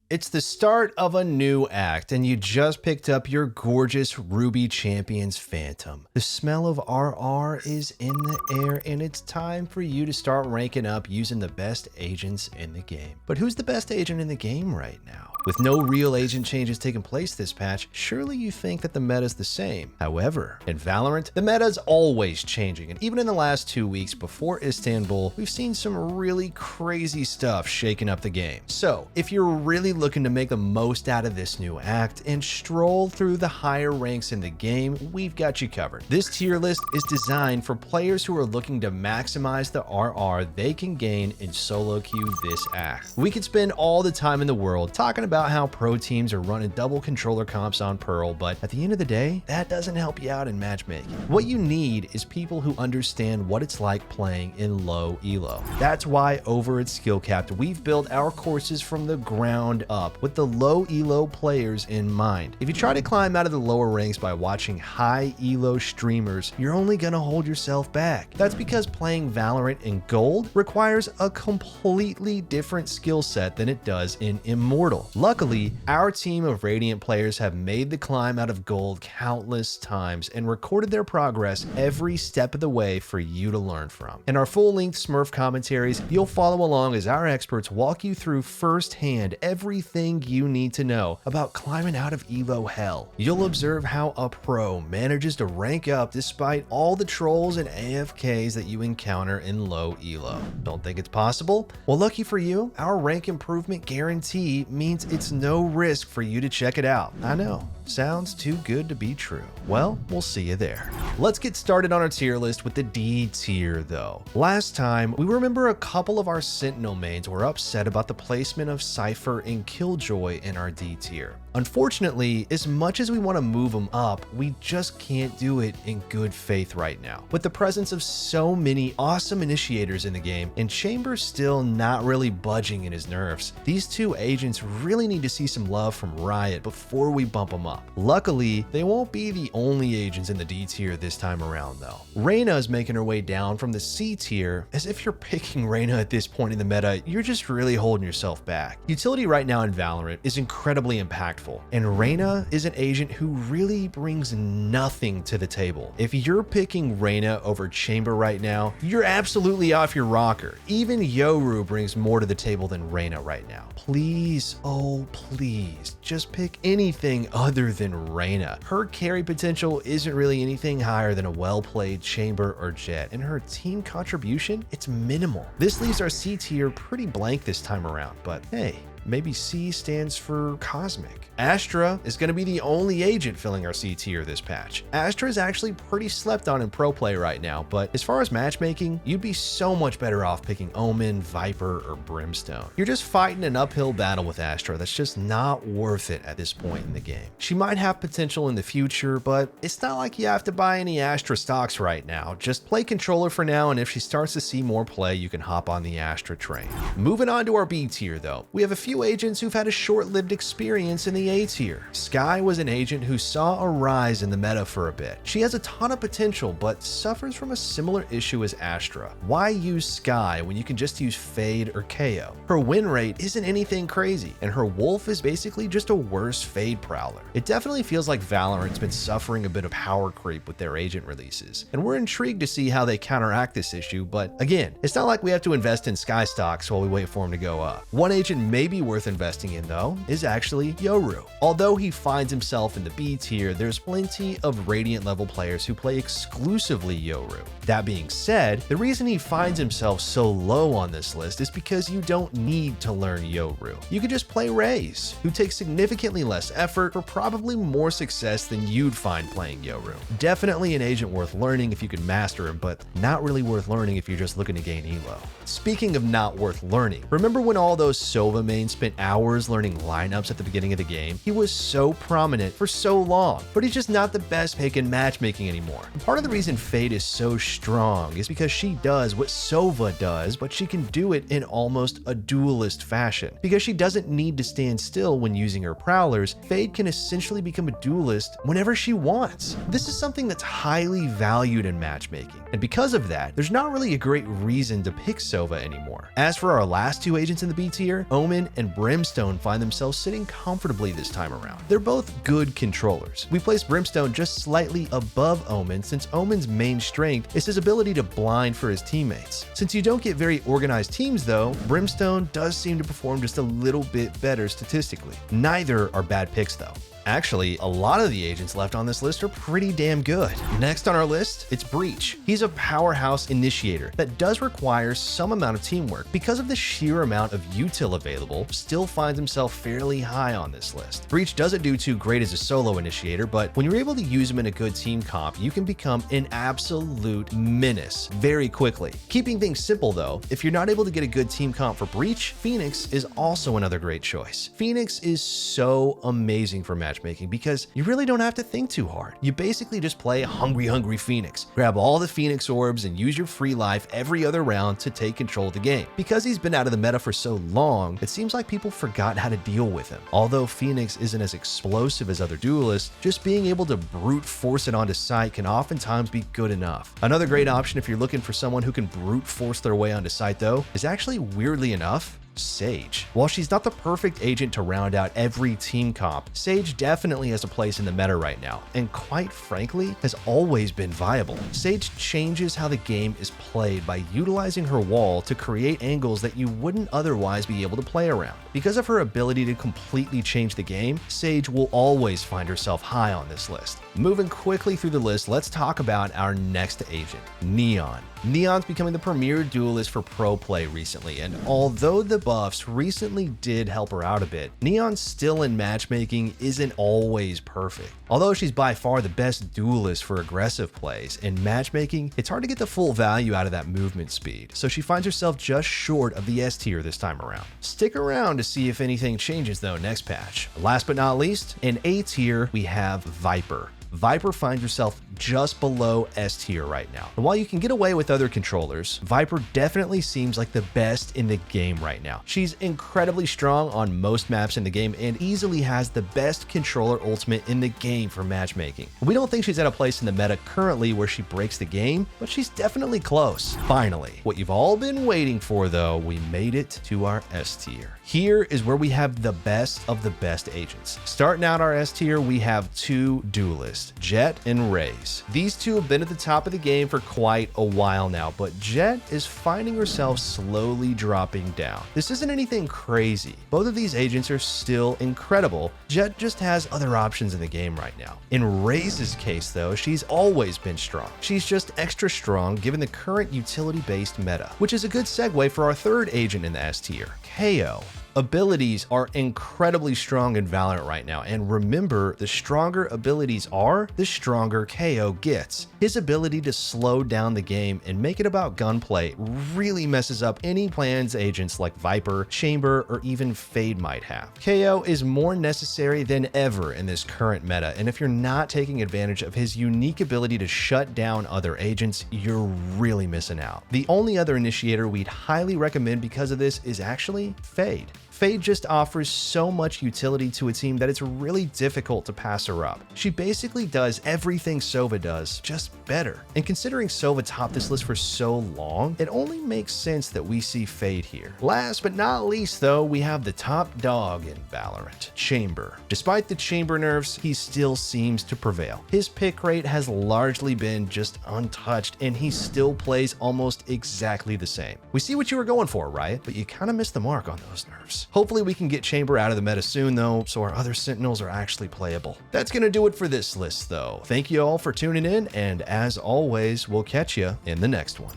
It's the start of a new act, and you just picked up your gorgeous Ruby Champions Phantom. The smell of RR is in the air, and it's time for you to start ranking up using the best agents in the game. But who's the best agent in the game right now? With no real agent changes taking place this patch, surely you think that the meta's the same. However, in Valorant, the meta's always changing, and even in the last 2 weeks before Istanbul, we've seen some really crazy stuff shaking up the game. So, if you're really looking to make the most out of this new act and stroll through the higher ranks in the game, we've got you covered. This tier list is designed for players who are looking to maximize the RR they can gain in solo queue this act. We could spend all the time in the world talking about how pro teams are running double controller comps on Pearl, but at the end of the day, that doesn't help you out in matchmaking. What you need is people who understand what it's like playing in low elo. That's why over at SkillCapped, we've built our courses from the ground up with the low elo players in mind. If you try to climb out of the lower ranks by watching high elo streamers, you're only gonna hold yourself back. That's because playing Valorant in gold requires a completely different skill set than it does in Immortal. Luckily, our team of Radiant players have made the climb out of gold countless times and recorded their progress every step of the way for you to learn from. In our full-length Smurf commentaries, you'll follow along as our experts walk you through firsthand everything you need to know about climbing out of elo hell. You'll observe how a pro manages to rank up despite all the trolls and AFKs that you encounter in low elo. Don't think it's possible? Well, lucky for you, our rank improvement guarantee means it's no risk for you to check it out. I know, sounds too good to be true. Well, we'll see you there. Let's get started on our tier list with the D tier though. Last time, we remember a couple of our Sentinel mains were upset about the placement of Cypher and Killjoy in our D tier. Unfortunately, as much as we want to move them up, we just can't do it in good faith right now. With the presence of so many awesome initiators in the game, and Chamber still not really budging in his nerfs, these two agents really need to see some love from Riot before we bump them up. Luckily, they won't be the only agents in the D tier this time around though. Reyna is making her way down from the C tier. As if you're picking Reyna at this point in the meta, you're just really holding yourself back. Utility right now in Valorant is incredibly impactful, and Reyna is an agent who really brings nothing to the table. If you're picking Reyna over Chamber right now, you're absolutely off your rocker. Even Yoru brings more to the table than Reyna right now. Please, oh please, just pick anything other than Reyna. Her carry potential isn't really anything higher than a well-played Chamber or Jett, and her team contribution, it's minimal. This leaves our C tier pretty blank this time around, but hey, maybe C stands for Cosmic. Astra is going to be the only agent filling our C tier this patch. Astra is actually pretty slept on in pro play right now, but as far as matchmaking, you'd be so much better off picking Omen, Viper, or Brimstone. You're just fighting an uphill battle with Astra that's just not worth it at this point in the game. She might have potential in the future, but it's not like you have to buy any Astra stocks right now. Just play controller for now, and if she starts to see more play, you can hop on the Astra train. Moving on to our B tier though, we have a few agents who've had a short-lived experience in the A tier. Skye was an agent who saw a rise in the meta for a bit. She has a ton of potential, but suffers from a similar issue as Astra. Why use Skye when you can just use Fade or KO? Her win rate isn't anything crazy, and her Wolf is basically just a worse Fade Prowler. It definitely feels like Valorant's been suffering a bit of power creep with their agent releases, and we're intrigued to see how they counteract this issue, but again, it's not like we have to invest in Skye stocks while we wait for them to go up. One agent may be worth investing in though is actually Yoru. Although he finds himself in the B tier, there's plenty of Radiant level players who play exclusively Yoru. That being said, the reason he finds himself so low on this list is because you don't need to learn Yoru. You could just play Raze, who takes significantly less effort for probably more success than you'd find playing Yoru. Definitely an agent worth learning if you can master him, but not really worth learning if you're just looking to gain elo. Speaking of not worth learning, remember when all those Sova mains spent hours learning lineups at the beginning of the game? He was so prominent for so long, but he's just not the best pick in matchmaking anymore. And part of the reason Fade is so strong is because she does what Sova does, but she can do it in almost a duelist fashion. Because she doesn't need to stand still when using her prowlers, Fade can essentially become a duelist whenever she wants. This is something that's highly valued in matchmaking, and because of that, there's not really a great reason to pick Sova anymore. As for our last two agents in the B tier, Omen and Brimstone find themselves sitting comfortably this time around. They're both good controllers. We place Brimstone just slightly above Omen since Omen's main strength is his ability to blind for his teammates. Since you don't get very organized teams though, Brimstone does seem to perform just a little bit better statistically. Neither are bad picks though. Actually, a lot of the agents left on this list are pretty damn good. Next on our list, it's Breach. He's a powerhouse initiator that does require some amount of teamwork. Because of the sheer amount of util available, still finds himself fairly high on this list. Breach doesn't do too great as a solo initiator, but when you're able to use him in a good team comp, you can become an absolute menace very quickly. Keeping things simple though, if you're not able to get a good team comp for Breach, Phoenix is also another great choice. Phoenix is so amazing for matchmaking because you really don't have to think too hard. You basically just play hungry Phoenix, grab all the Phoenix orbs and use your free life every other round to take control of the game. Because he's been out of the meta for so long, it seems like people forgot how to deal with him. Although Phoenix isn't as explosive as other duelists, just being able to brute force it onto site can oftentimes be good enough. Another great option if you're looking for someone who can brute force their way onto site though, is actually weirdly enough, Sage. While she's not the perfect agent to round out every team comp, Sage definitely has a place in the meta right now, and quite frankly, has always been viable. Sage changes how the game is played by utilizing her wall to create angles that you wouldn't otherwise be able to play around. Because of her ability to completely change the game, Sage will always find herself high on this list. Moving quickly through the list, let's talk about our next agent, Neon. Neon's becoming the premier duelist for pro play recently, and although the buffs recently did help her out a bit, Neon still in matchmaking isn't always perfect. Although she's by far the best duelist for aggressive plays, in matchmaking, it's hard to get the full value out of that movement speed, so she finds herself just short of the S tier this time around. Stick around to see if anything changes though next patch. Last but not least, in A tier, we have Viper. Viper finds herself just below S tier right now. And while you can get away with other controllers, Viper definitely seems like the best in the game right now. She's incredibly strong on most maps in the game and easily has the best controller ultimate in the game for matchmaking. We don't think she's at a place in the meta currently where she breaks the game, but she's definitely close. Finally, what you've all been waiting for though, we made it to our S tier. Here is where we have the best of the best agents. Starting out our S tier, we have two duelists, Jet and Raze. These two have been at the top of the game for quite a while now, but Jet is finding herself slowly dropping down. This isn't anything crazy. Both of these agents are still incredible. Jet just has other options in the game right now. In Raze's case though, she's always been strong. She's just extra strong given the current utility-based meta, which is a good segue for our third agent in the S tier, KO. Abilities are incredibly strong in Valorant right now, and remember, the stronger abilities are, the stronger KO gets. His ability to slow down the game and make it about gunplay really messes up any plans agents like Viper, Chamber, or even Fade might have. KO is more necessary than ever in this current meta, and if you're not taking advantage of his unique ability to shut down other agents, you're really missing out. The only other initiator we'd highly recommend because of this is actually Fade. Fade just offers so much utility to a team that it's really difficult to pass her up. She basically does everything Sova does, just better. And considering Sova topped this list for so long, it only makes sense that we see Fade here. Last but not least though, we have the top dog in Valorant, Chamber. Despite the Chamber nerfs, he still seems to prevail. His pick rate has largely been just untouched, and he still plays almost exactly the same. We see what you were going for, right? But you kind of missed the mark on those nerfs. Hopefully we can get Chamber out of the meta soon though, so our other Sentinels are actually playable. That's gonna do it for this list though. Thank you all for tuning in, and as always, we'll catch you in the next one.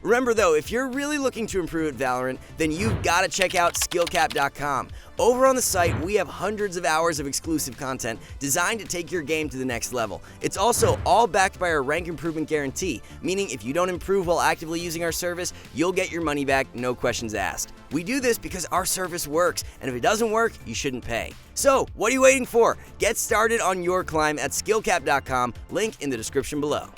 Remember though, if you're really looking to improve at Valorant, then you've got to check out SkillCapped.com. Over on the site, we have hundreds of hours of exclusive content designed to take your game to the next level. It's also all backed by our rank improvement guarantee, meaning if you don't improve while actively using our service, you'll get your money back, no questions asked. We do this because our service works, and if it doesn't work, you shouldn't pay. So, what are you waiting for? Get started on your climb at SkillCapped.com, link in the description below.